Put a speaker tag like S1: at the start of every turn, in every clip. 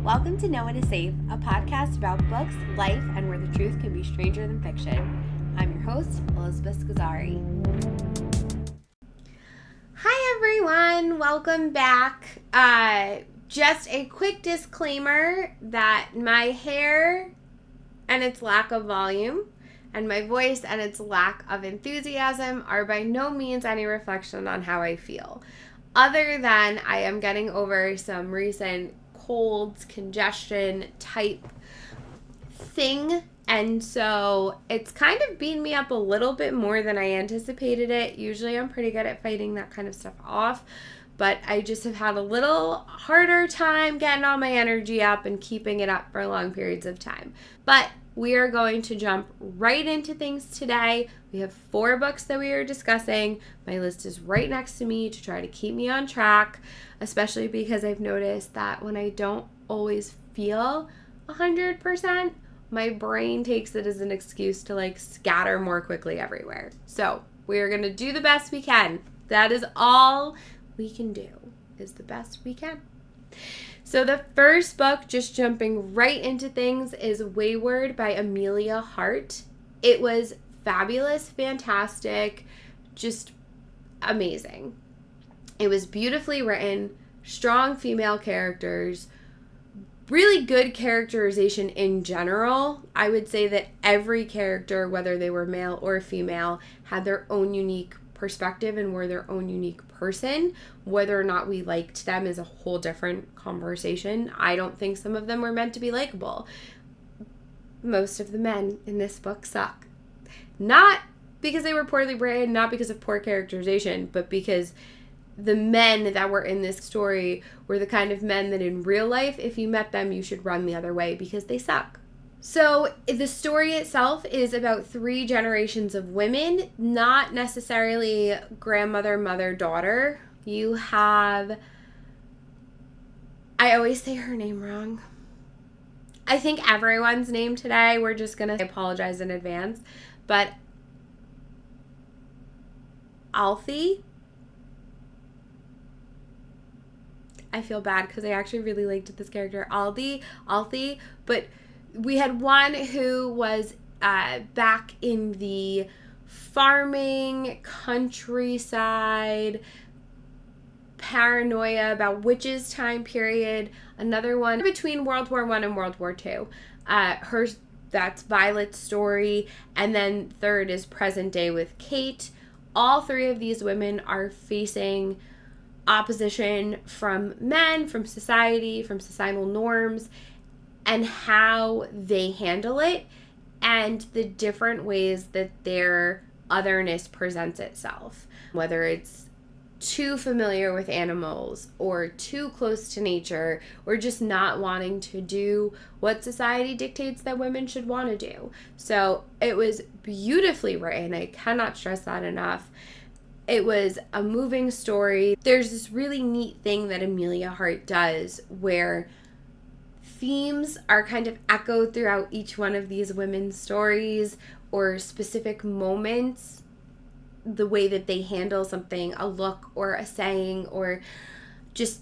S1: Welcome to Know What is Safe, a podcast about books, life, and where the truth can be stranger than fiction. I'm your host, Elizabeth Scozzari. Hi everyone, welcome back. Just a quick disclaimer that my hair and its lack of volume and my voice and its lack of enthusiasm are by no means any reflection on how I feel. Other than I am getting over some recent colds, congestion type thing, and so it's kind of beaten me up a little bit more than I anticipated it. Usually I'm pretty good at fighting that kind of stuff off, but I just have had a little harder time getting all my energy up and keeping it up for long periods of time. But we are going to jump right into things today. We have 4 books that we are discussing. My list is right next to me to try to keep me on track, especially because I've noticed that when I don't always feel 100%, my brain takes it as an excuse to scatter more quickly everywhere. So we are going to do the best we can. That is all we can do, is the best we can. So the first book, just jumping right into things, is Weyward by Emilia Hart. It was fabulous, fantastic, just amazing. It was beautifully written, strong female characters, really good characterization in general. I would say that every character, whether they were male or female, had their own unique perspective and were their own unique person. Whether or not we liked them is a whole different conversation. I don't think some of them were meant to be likable. Most of the men in this book suck. Not because they were poorly written, not because of poor characterization, but because the men that were in this story were the kind of men that in real life, if you met them, you should run the other way because they suck. So the story itself is about 3 generations of women, not necessarily grandmother, mother, daughter. You have, I always say her name wrong. I think everyone's name today, we're just going to apologize in advance, but Alfie. I feel bad because I actually really liked this character, Alfie, but we had one who was back in the farming, countryside, paranoia about witches time period. Another one between World War I and World War II. That's Violet's story. And then third is present day with Kate. All 3 of these women are facing opposition from men, from society, from societal norms, and how they handle it, and the different ways that their otherness presents itself. Whether it's too familiar with animals, or too close to nature, or just not wanting to do what society dictates that women should want to do. So it was beautifully written. I cannot stress that enough. It was a moving story. There's this really neat thing that Emilia Hart does where themes are kind of echoed throughout each one of these women's stories, or specific moments, the way that they handle something, a look or a saying or just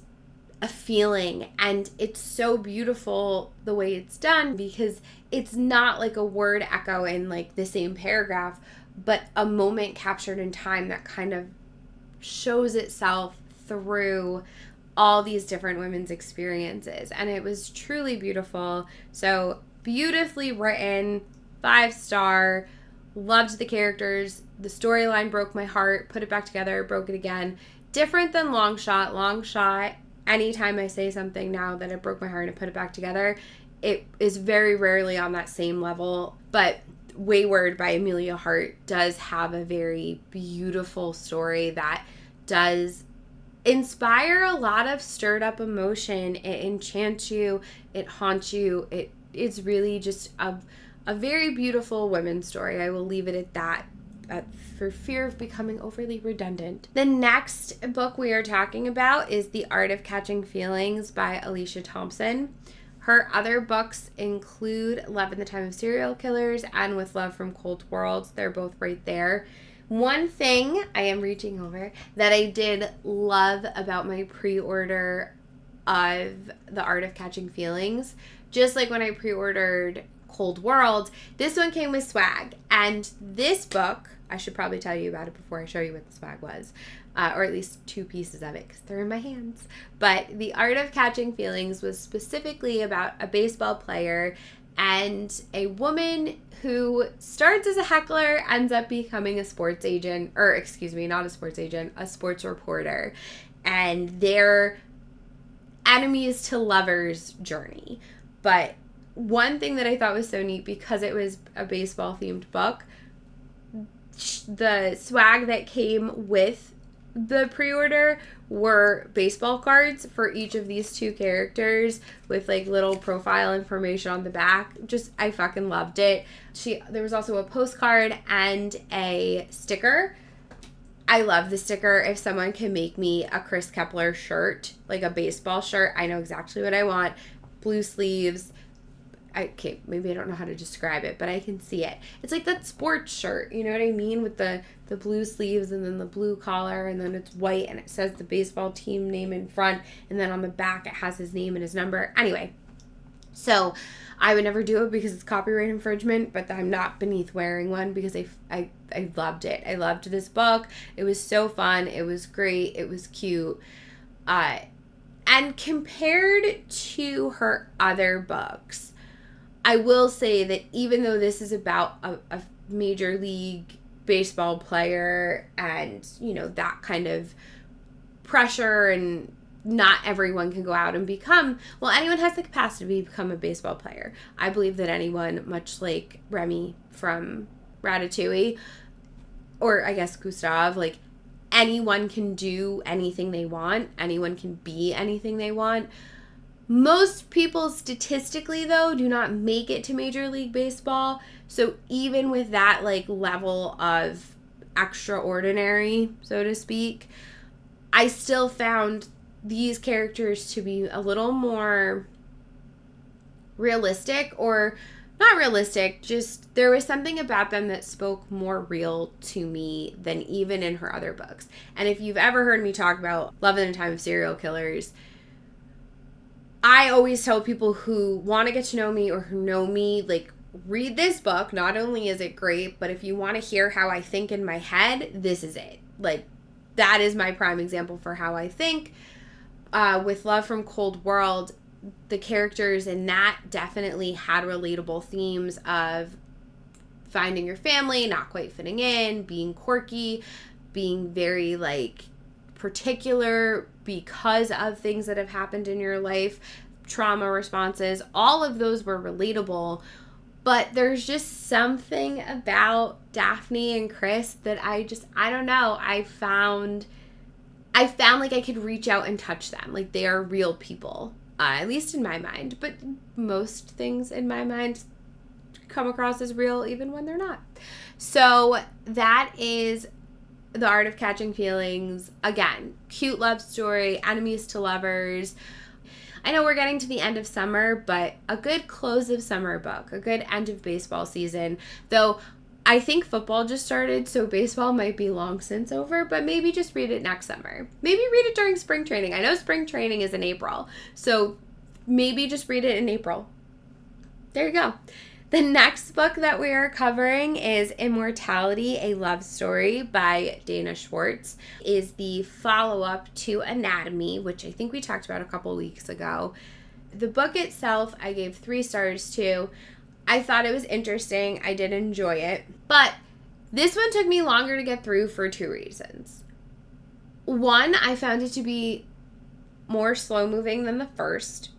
S1: a feeling. And it's so beautiful the way it's done, because it's not like a word echo in the same paragraph, but a moment captured in time that kind of shows itself through all these different women's experiences. And it was truly beautiful. So beautifully written, 5-star, loved the characters. The storyline broke my heart, put it back together, broke it again. Different than Long Shot, anytime I say something now that it broke my heart and put it back together, it is very rarely on that same level. But Weyward by Emilia Hart does have a very beautiful story that does inspire a lot of stirred up emotion. It enchants you, it haunts you. It is really just a very beautiful women's story. I will leave it at that, for fear of becoming overly redundant. The next book we are talking about is The Art of Catching Feelings by Alicia Thompson. Her other books include Love in the Time of Serial Killers and With Love from Cold Worlds. They're both right there. One thing, I am reaching over, that I did love about my pre-order of The Art of Catching Feelings. Just like when I pre-ordered Cold World, this one came with swag. And this book, I should probably tell you about it before I show you what the swag was. Or at least 2 pieces of it because they're in my hands. But The Art of Catching Feelings was specifically about a baseball player and a woman who starts as a heckler, ends up becoming a sports agent, or excuse me, not a sports agent, a sports reporter. And their enemies to lovers journey. But one thing that I thought was so neat, because it was a baseball themed book, the swag that came with the pre-order were baseball cards for each of these 2 characters with like little profile information on the back. Just, I fucking loved it. There was also a postcard and a sticker. I love the sticker. If someone can make me a Chris Kepler shirt, like a baseball shirt, I know exactly what I want. Blue sleeves. Okay, maybe I don't know how to describe it, but I can see it. It's like that sports shirt, you know what I mean? With the blue sleeves and then the blue collar, and then it's white and it says the baseball team name in front, and then on the back it has his name and his number. Anyway, so I would never do it because it's copyright infringement, but I'm not beneath wearing one because I loved it. I loved this book. It was so fun. It was great. It was cute. And compared to her other books, I will say that even though this is about a major league baseball player and, you know, that kind of pressure, and not everyone can go out and become, well, anyone has the capacity to become a baseball player. I believe that anyone, much like Remy from Ratatouille, or I guess Gustav, like, anyone can do anything they want. Anyone can be anything they want. Most people statistically, though, do not make it to Major League Baseball. So even with that, like, level of extraordinary, so to speak, I still found these characters to be a little more realistic, or not realistic, just there was something about them that spoke more real to me than even in her other books. And if you've ever heard me talk about Love in a Time of Serial Killers, I always tell people who want to get to know me or who know me, like, read this book. Not only is it great, but if you want to hear how I think in my head, this is it. Like, that is my prime example for how I think. With Love from Cold World, the characters in that definitely had relatable themes of finding your family, not quite fitting in, being quirky, being very, like, particular because of things that have happened in your life, trauma responses. All of those were relatable, but there's just something about Daphne and Chris that I don't know. I found like I could reach out and touch them. Like, they are real people, at least in my mind. But most things in my mind come across as real even when they're not. So that is The Art of Catching Feelings. Again, cute love story, enemies to lovers. I know we're getting to the end of summer, but a good close of summer book, a good end of baseball season. Though I think football just started, so baseball might be long since over, but maybe just read it next summer. Maybe read it during spring training. I know spring training is in April, so maybe just read it in April. There you go. The next book that we are covering is Immortality, a Love Story by Dana Schwartz. Is the follow-up to Anatomy, which I think we talked about a couple weeks ago. The book itself, I gave 3 stars to. I thought it was interesting. I did enjoy it. But this one took me longer to get through for 2 reasons. One, I found it to be more slow-moving than the first.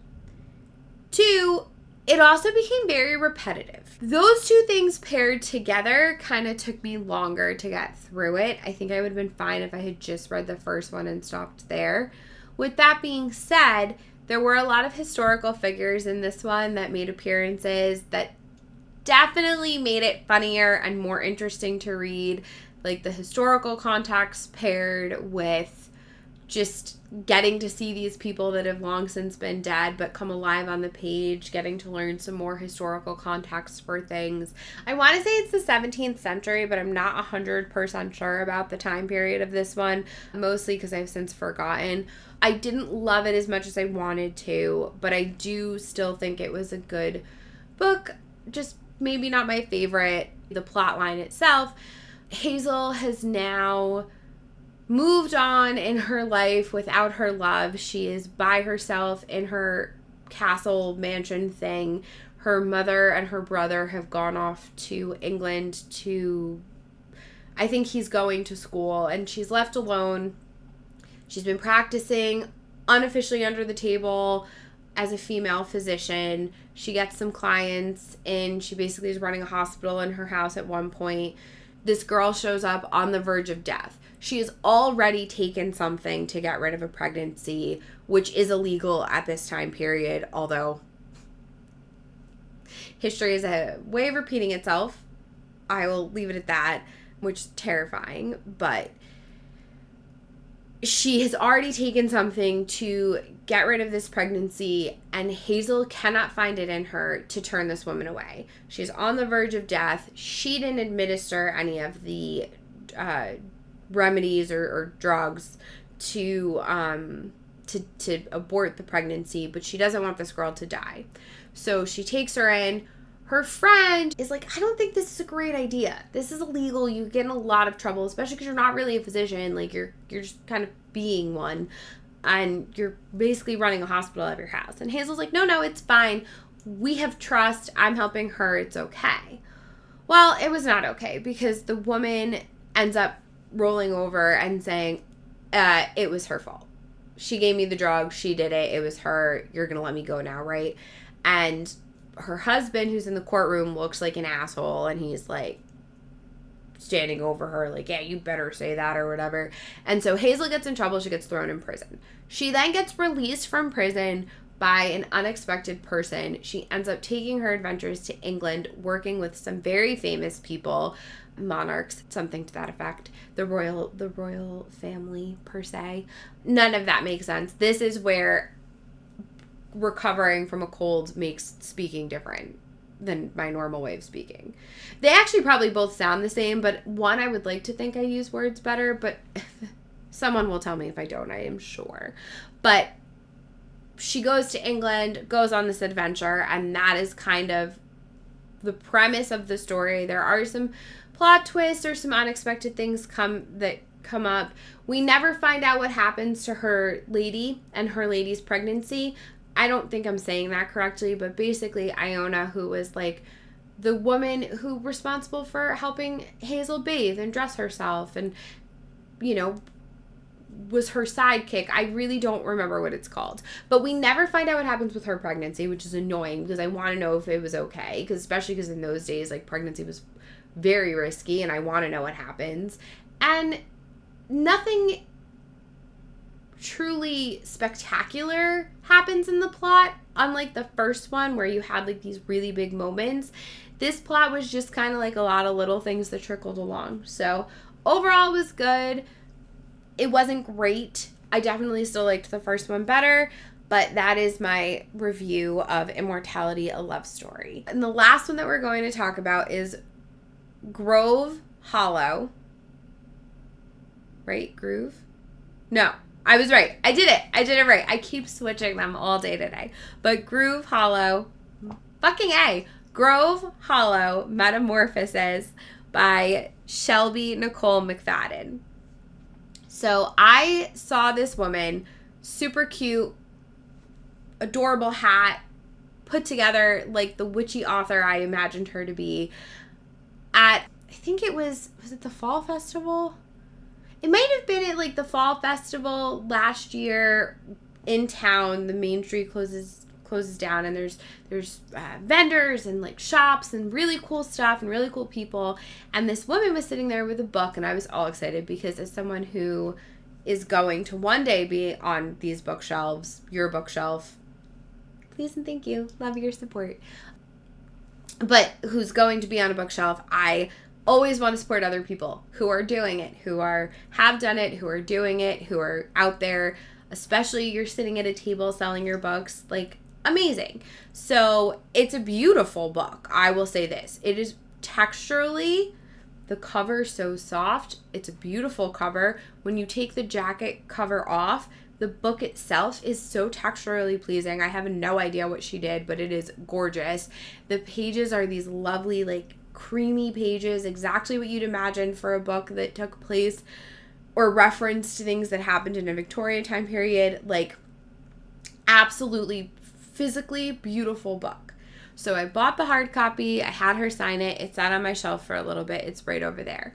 S1: 2, it also became very repetitive. Those 2 things paired together kind of took me longer to get through it. I think I would have been fine if I had just read the first one and stopped there. With that being said, there were a lot of historical figures in this one that made appearances that definitely made it funnier and more interesting to read. Like the historical context paired with just getting to see these people that have long since been dead but come alive on the page, getting to learn some more historical context for things. I want to say it's the 17th century, but I'm not 100% sure about the time period of this one, mostly because I've since forgotten. I didn't love it as much as I wanted to, but I do still think it was a good book, just maybe not my favorite. The plot line itself, Hazel has now moved on in her life without her love. She is by herself in her castle mansion thing. Her mother and her brother have gone off to England to, I think he's going to school, and she's left alone. She's been practicing unofficially under the table as a female physician. She gets some clients, and she basically is running a hospital in her house at one point. This girl shows up on the verge of death. She has already taken something to get rid of a pregnancy, which is illegal at this time period, although history is a way of repeating itself. I will leave it at that, which is terrifying, but she has already taken something to get rid of this pregnancy, and Hazel cannot find it in her to turn this woman away. She's on the verge of death. She didn't administer any of the remedies or drugs to abort the pregnancy, but she doesn't want this girl to die. So she takes her in. Her friend is like, I don't think this is a great idea. This is illegal. You get in a lot of trouble, especially because you're not really a physician. Like, you're just kind of being one, and you're basically running a hospital out of your house. And Hazel's like, no, it's fine. We have trust. I'm helping her. It's okay. Well, it was not okay, because the woman ends up rolling over and saying, it was her fault. She gave me the drug. She did it. It was her. You're going to let me go now, right? And her husband, who's in the courtroom, looks like an asshole, and he's like standing over her like, yeah, you better say that or whatever. And so Hazel gets in trouble. She gets thrown in prison. She then gets released from prison by an unexpected person. She ends up taking her adventures to England, working with some very famous people, monarchs, something to that effect, the royal family per se. None of that makes sense. This is where recovering from a cold makes speaking different than my normal way of speaking. They actually probably both sound the same, but one, I would like to think I use words better, but someone will tell me if I don't, I am sure. But she goes to England, goes on this adventure, and that is kind of the premise of the story. There are some plot twists or some unexpected things come up. We never find out what happens to her lady and her lady's pregnancy. I don't think I'm saying that correctly, but basically Iona, who was like the woman who responsible for helping Hazel bathe and dress herself and, you know, was her sidekick. I really don't remember what it's called. But we never find out what happens with her pregnancy, which is annoying because I want to know if it was okay. Because especially because in those days, like, pregnancy was very risky and I want to know what happens. And nothing truly spectacular happens in the plot, unlike the first one where you had like these really big moments. This plot was just kind of like a lot of little things that trickled along. So overall it was good. It wasn't great. I definitely still liked the first one better, but that is my review of Immortality, a Love Story. And the last one that we're going to talk about is Grove Hollow. Right? Groove? No. I was right. I did it right. I keep switching them all day today. But Grove Hollow, fucking A. Grove Hollow Metamorphosis by Shelby Nicole McFadden. So I saw this woman, super cute, adorable hat, put together like the witchy author I imagined her to be at, I think it was it the Fall Festival? It might have been at like the Fall Festival last year in town. The main street closes down, and there's vendors and like shops and really cool stuff and really cool people. And this woman was sitting there with a book, and I was all excited because as someone who is going to one day be on these bookshelves, your bookshelf, please and thank you, love your support, but who's going to be on a bookshelf, I always want to support other people who are doing it, have done it, who are doing it, who are out there, especially you're sitting at a table selling your books, like, amazing. So it's a beautiful book. I will say this. It is texturally, the cover so soft. It's a beautiful cover. When you take the jacket cover off, the book itself is so texturally pleasing. I have no idea what she did, but it is gorgeous. The pages are these lovely, like, creamy pages, exactly what you'd imagine for a book that took place or referenced things that happened in a Victorian time period. Like, absolutely physically beautiful book. So I bought the hard copy. I had her sign it. It sat on my shelf for a little bit. It's right over there.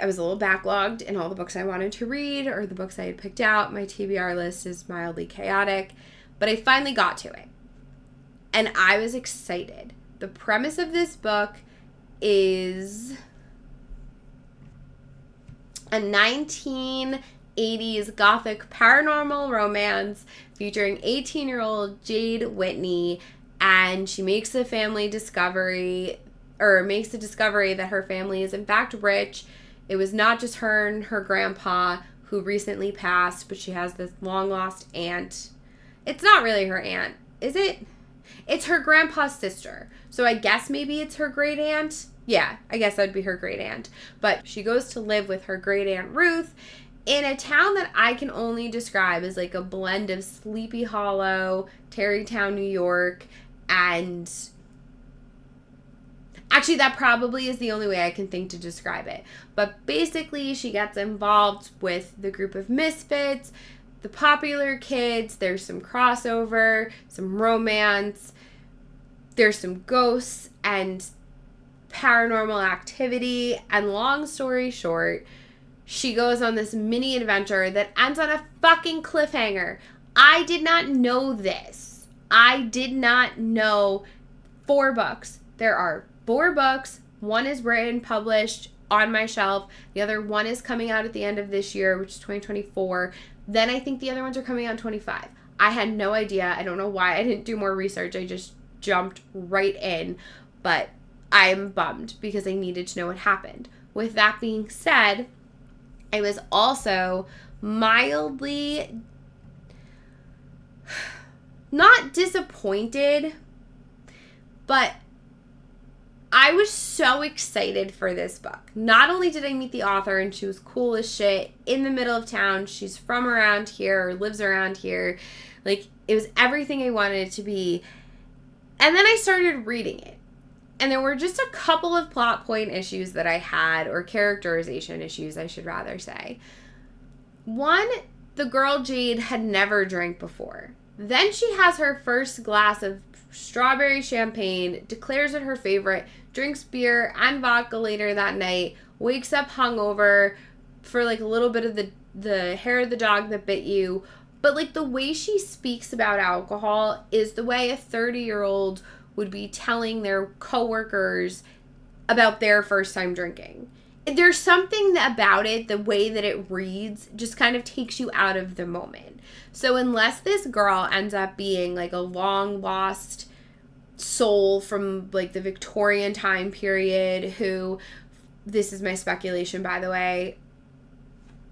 S1: I was a little backlogged in all the books I wanted to read or the books I had picked out. My TBR list is mildly chaotic, but I finally got to it. And I was excited. The premise of this book is a 1980s gothic paranormal romance featuring 18-year-old Jade Whitney, and she makes a discovery that her family is in fact rich. It was not just her and her grandpa who recently passed, but she has this long-lost aunt. It's not really her aunt, is it? It's her grandpa's sister. So I guess maybe it's her great aunt. Yeah, I guess that'd be her great aunt. But she goes to live with her great aunt Ruth in a town that I can only describe as like a blend of Sleepy Hollow, Tarrytown, New York, and actually that probably is the only way I can think to describe it. But basically she gets involved with the group of misfits, the popular kids. There's some crossover, some romance, there's some ghosts and paranormal activity, and long story short, she goes on this mini adventure that ends on a fucking cliffhanger. I did not know this. I did not know 4 books. There are 4 books. One is written, published, on my shelf. The other one is coming out at the end of this year, which is 2024. Then I think the other ones are coming out in 25. I had no idea. I don't know why I didn't do more research. I just jumped right in. But I'm bummed because I needed to know what happened. With that being said, I was also mildly not disappointed, but I was so excited for this book. Not only did I meet the author and she was cool as shit in the middle of town, she's from around here or lives around here. Like, it was everything I wanted it to be. And then I started reading it. And there were just a couple of plot point issues that I had, or characterization issues, I should rather say. One, the girl Jade had never drank before. Then she has her first glass of strawberry champagne, declares it her favorite, drinks beer and vodka later that night, wakes up hungover for like a little bit of the hair of the dog that bit you. But like the way she speaks about alcohol is the way a 30-year-old would be telling their coworkers about their first time drinking. There's something about it, the way that it reads, just kind of takes you out of the moment. So unless this girl ends up being like a long lost soul from like the Victorian time period who, this is my speculation by the way,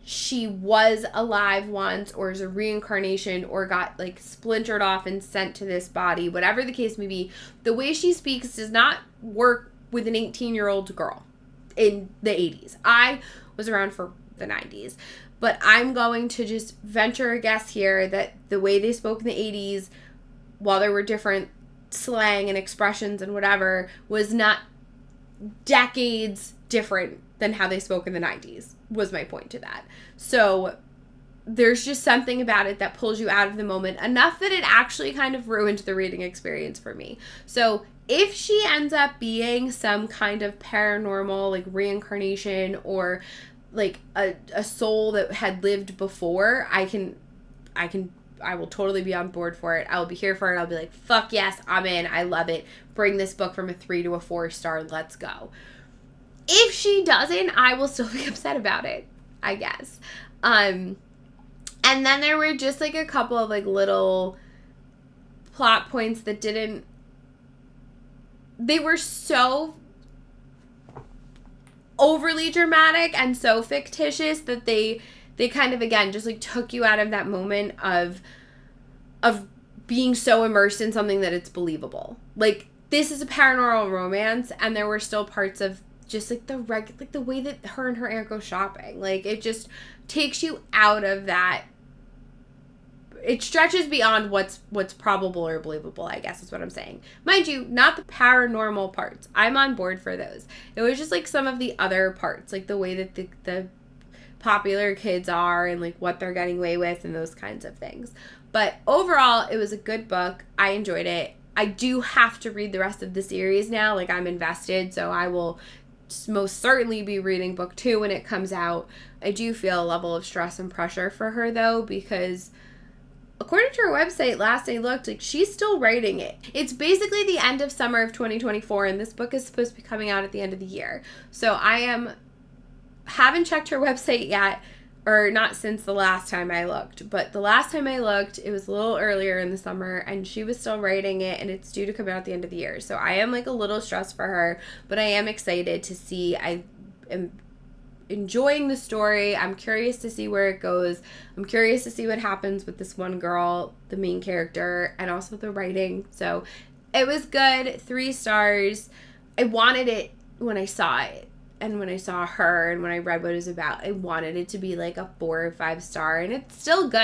S1: she was alive once or is a reincarnation or got like splintered off and sent to this body, whatever the case may be, the way she speaks does not work with an 18-year-old girl in the 80s. I was around for the 90s, but I'm going to just venture a guess here that the way they spoke in the 80s, while there were different slang and expressions and whatever, was not decades different than how they spoke in the 90s, was my point to that. So there's just something about it that pulls you out of the moment enough that it actually kind of ruined the reading experience for me. So if she ends up being some kind of paranormal, like reincarnation or like a soul that had lived before, I will totally be on board for it. I will be here for it. I'll be like, fuck yes, I'm in. I love it. Bring this book from a 3 to a 4 star. Let's go. If she doesn't, I will still be upset about it, I guess. And then there were just like a couple of like little plot points that they were so overly dramatic and so fictitious that they kind of, again, just like took you out of that moment of being so immersed in something that it's believable. Like, this is a paranormal romance, and there were still parts of just like the way that her and her aunt go shopping. Like, it just takes you out of that. It stretches beyond what's probable or believable, I guess is what I'm saying. Mind you, not the paranormal parts. I'm on board for those. It was just like some of the other parts, like the way that the popular kids are and like what they're getting away with and those kinds of things. But overall, it was a good book. I enjoyed it. I do have to read the rest of the series now. Like, I'm invested, so I will most certainly be reading book 2 when it comes out. I do feel a level of stress and pressure for her, though, because according to her website, last I looked, like, she's still writing it. It's basically the end of summer of 2024, and this book is supposed to be coming out at the end of the year. So haven't checked her website yet, or not since the last time I looked, but the last time I looked, it was a little earlier in the summer, and she was still writing it, and it's due to come out at the end of the year. So I am like a little stressed for her, but I am excited to see. I am enjoying the story. I'm curious to see where it goes. I'm curious to see what happens with this one girl, the main character, and also the writing. So it was good. 3 stars. I wanted it when I saw it. And when I saw her and when I read what it was about, I wanted it to be like a 4 or 5 star. And it's still good.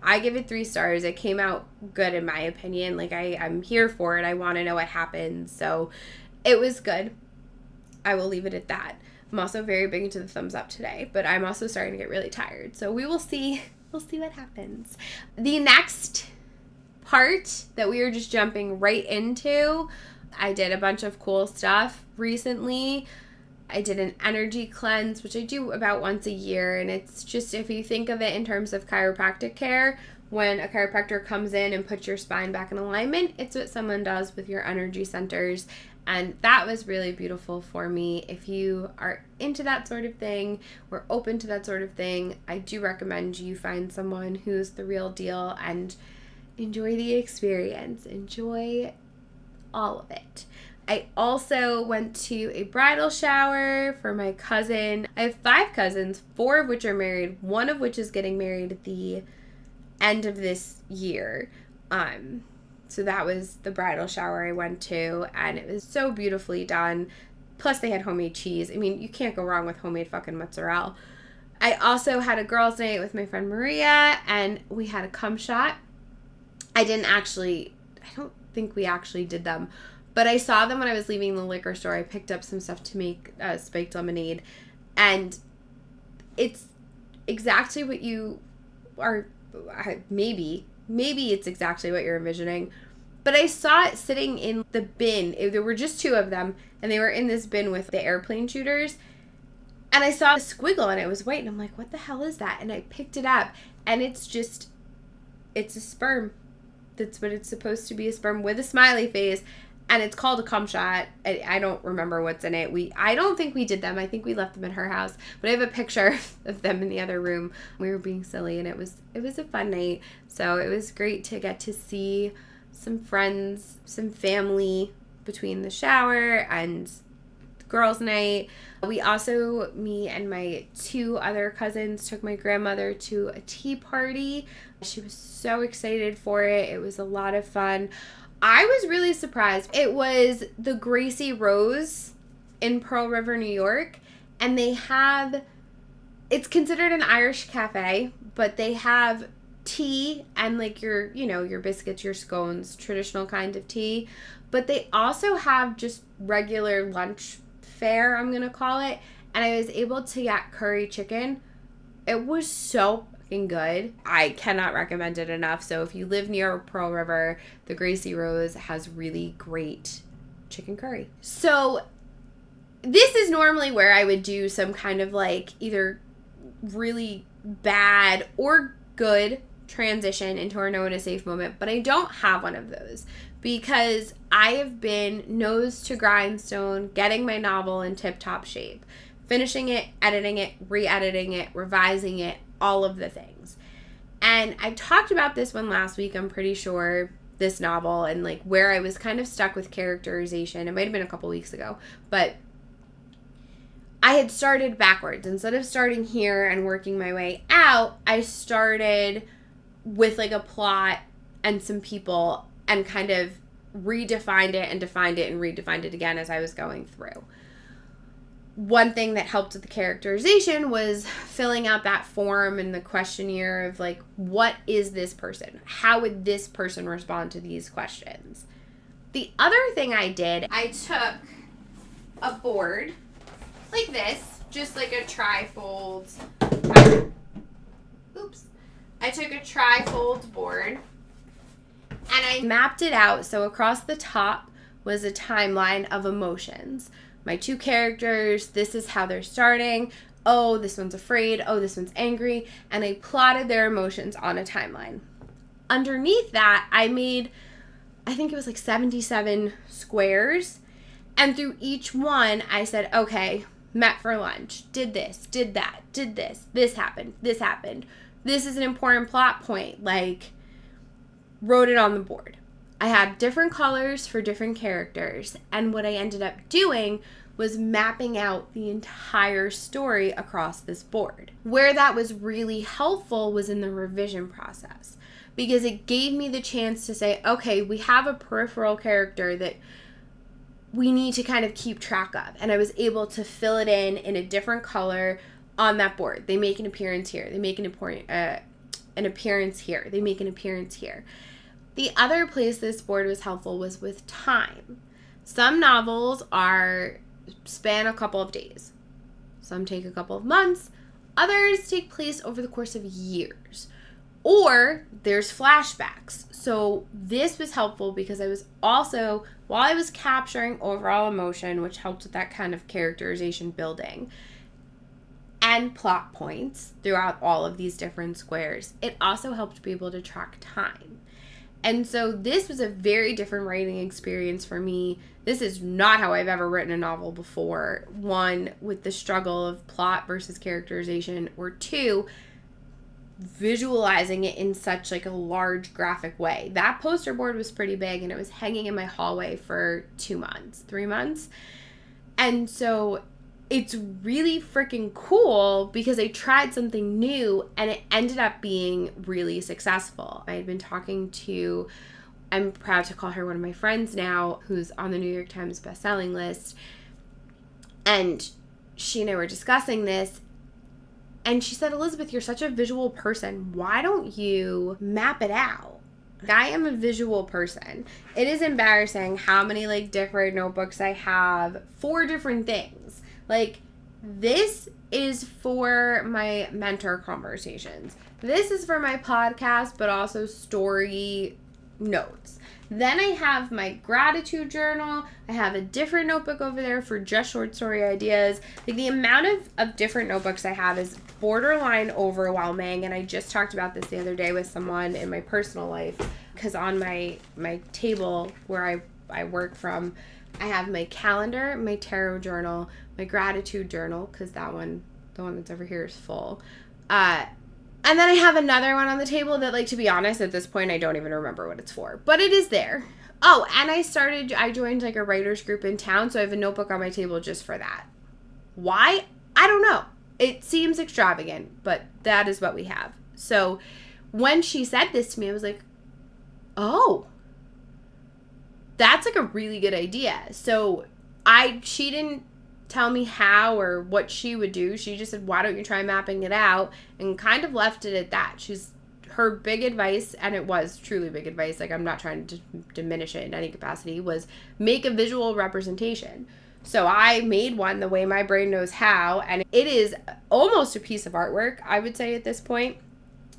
S1: I give it 3 stars. It came out good in my opinion. Like, I'm here for it. I want to know what happens. So it was good. I will leave it at that. I'm also very big into the thumbs up today, but I'm also starting to get really tired. So we will see. We'll see what happens. The next part that we are just jumping right into, I did a bunch of cool stuff recently. I did an energy cleanse, which I do about once a year, and it's just, if you think of it in terms of chiropractic care, when a chiropractor comes in and puts your spine back in alignment, it's what someone does with your energy centers, and that was really beautiful for me. If you are into that sort of thing, or open to that sort of thing, I do recommend you find someone who's the real deal and enjoy the experience. Enjoy all of it. I also went to a bridal shower for my cousin. I have 5 cousins, 4 of which are married, 1 of which is getting married at the end of this year. So that was the bridal shower I went to, and it was so beautifully done. Plus they had homemade cheese. I mean, you can't go wrong with homemade fucking mozzarella. I also had a girls' night with my friend Maria, and we had a cum shot. I don't think we actually did them. But I saw them when I was leaving the liquor store. I picked up some stuff to make spiked lemonade. And it's exactly what you are, maybe it's exactly what you're envisioning. But I saw it sitting in the bin. There were just 2 of them, and they were in this bin with the airplane shooters. And I saw a squiggle, and it was white, and I'm like, what the hell is that? And I picked it up, and it's a sperm. That's what it's supposed to be, a sperm with a smiley face. And it's called a cum shot. I don't remember what's in it. I don't think we did them. I think we left them at her house. But I have a picture of them in the other room. We were being silly, and it was a fun night. So it was great to get to see some friends, some family between the shower and girls' night. We also, me and my 2 other cousins, took my grandmother to a tea party. She was so excited for it. It was a lot of fun. I was really surprised. It was the Gracie Rose in Pearl River, New York, and it's considered an Irish cafe, but they have tea and like your biscuits, your scones, traditional kind of tea, but they also have just regular lunch fare, I'm going to call it, and I was able to get curry chicken. It was so good. I cannot recommend it enough. So if you live near Pearl River, the Gracie Rose has really great chicken curry. So this is normally where I would do some kind of like either really bad or good transition into our know in a safe moment, but I don't have one of those because I have been nose to grindstone getting my novel in tip-top shape, finishing it, editing it, re-editing it, revising it, all of the things. And I talked about this one last week, I'm pretty sure, this novel, and like where I was kind of stuck with characterization. It might have been a couple weeks ago, but I had started backwards. Instead of starting here and working my way out, I started with like a plot and some people and kind of redefined it and defined it and redefined it again as I was going through. One thing that helped with the characterization was filling out that form and the questionnaire of like, what is this person? How would this person respond to these questions? The other thing I did, I took a board like this, just like a trifold. I took a trifold board and I mapped it out. So across the top was a timeline of emotions. My two characters, this is how they're starting. Oh, this one's afraid. Oh, this one's angry. And I plotted their emotions on a timeline. Underneath that, I made, I think it was like 77 squares. And through each one, I said, okay, met for lunch, did this, did that, did this happened, this happened. This is an important plot point, like, wrote it on the board. I had different colors for different characters, and what I ended up doing was mapping out the entire story across this board. Where that was really helpful was in the revision process, because it gave me the chance to say, okay, we have a peripheral character that we need to kind of keep track of. And I was able to fill it in a different color on that board. They make an appearance here. They make an appearance here. They make an appearance here. The other place this board was helpful was with time. Some novels span a couple of days. Some take a couple of months. Others take place over the course of years. Or there's flashbacks. So this was helpful because I was also, while I was capturing overall emotion, which helped with that kind of characterization building, and plot points throughout all of these different squares, it also helped be able to track time. And so this was a very different writing experience for me. This is not how I've ever written a novel before. One, with the struggle of plot versus characterization, or two, visualizing it in such like a large graphic way. That poster board was pretty big and it was hanging in my hallway for 3 months. And so it's really freaking cool because I tried something new and it ended up being really successful. I had been talking to, I'm proud to call her one of my friends now, who's on the New York Times bestselling list. And she and I were discussing this. And she said, Elizabeth, you're such a visual person. Why don't you map it out? I am a visual person. It is embarrassing how many like different notebooks I have for different things. Like, this is for my mentor conversations. This is for my podcast, but also story notes. Then I have my gratitude journal. I have a different notebook over there for just short story ideas. Like, the amount of different notebooks I have is borderline overwhelming. And I just talked about this the other day with someone in my personal life. Because on my table where I work from, I have my calendar, my tarot journal, my gratitude journal, because that one, the one that's over here, is full. And then I have another one on the table that, like, to be honest, at this point, I don't even remember what it's for. But it is there. Oh, and I joined, like, a writer's group in town, so I have a notebook on my table just for that. Why? I don't know. It seems extravagant, but that is what we have. So when she said this to me, I was like, oh, that's, like, a really good idea. So she didn't tell me how or what she would do. She just said, why don't you try mapping it out? And kind of left it at that. Her big advice, and it was truly big advice, like, I'm not trying to diminish it in any capacity, was make a visual representation. So I made one the way my brain knows how, and it is almost a piece of artwork, I would say, at this point.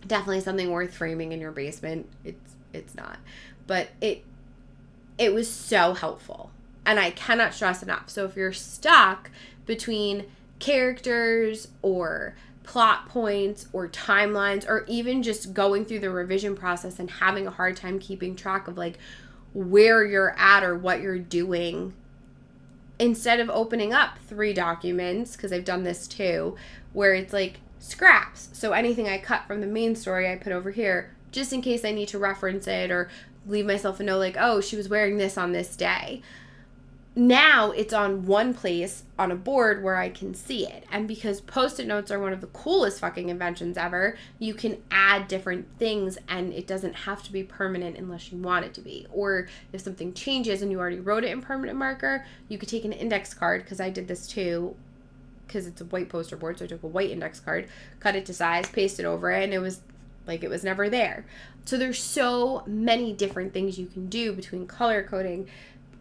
S1: Definitely something worth framing in your basement. It's not. But it was so helpful. And I cannot stress enough. So if you're stuck between characters or plot points or timelines, or even just going through the revision process and having a hard time keeping track of, like, where you're at or what you're doing, instead of opening up 3 documents, because I've done this too, where it's like scraps. So anything I cut from the main story, I put over here just in case I need to reference it or leave myself a note like, oh, she was wearing this on this day. now it's on one place on a board where I can see it. And because Post-it notes are one of the coolest fucking inventions ever, you can add different things and it doesn't have to be permanent unless you want it to be. Or if something changes and you already wrote it in permanent marker, you could take an index card, because I did this too, because it's a white poster board, so I took a white index card, cut it to size, pasted over it, and it was like it was never there. So there's so many different things you can do between color coding,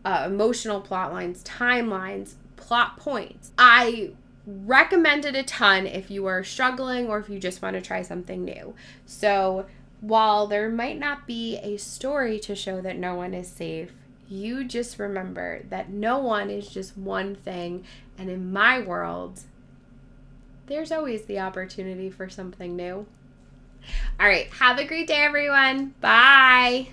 S1: emotional plot lines, timelines, plot points. I recommend it a ton if you are struggling or if you just want to try something new. So while there might not be a story to show that no one is safe, you just remember that no one is just one thing, and in my world, there's always the opportunity for something new. All right, have a great day, everyone. Bye.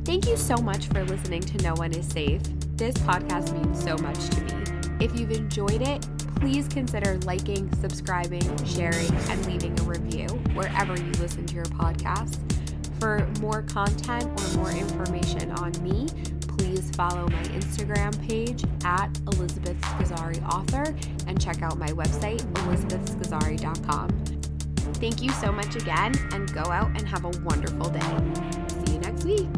S1: Thank you so much for listening to No One Is Safe. This podcast means so much to me. If you've enjoyed it, please consider liking, subscribing, sharing, and leaving a review wherever you listen to your podcast. For more content or more information on me, please follow my Instagram page at Elizabeth Scozzari Author and check out my website, elizabethscozzari.com. Thank you so much again, and go out and have a wonderful day. See you next week.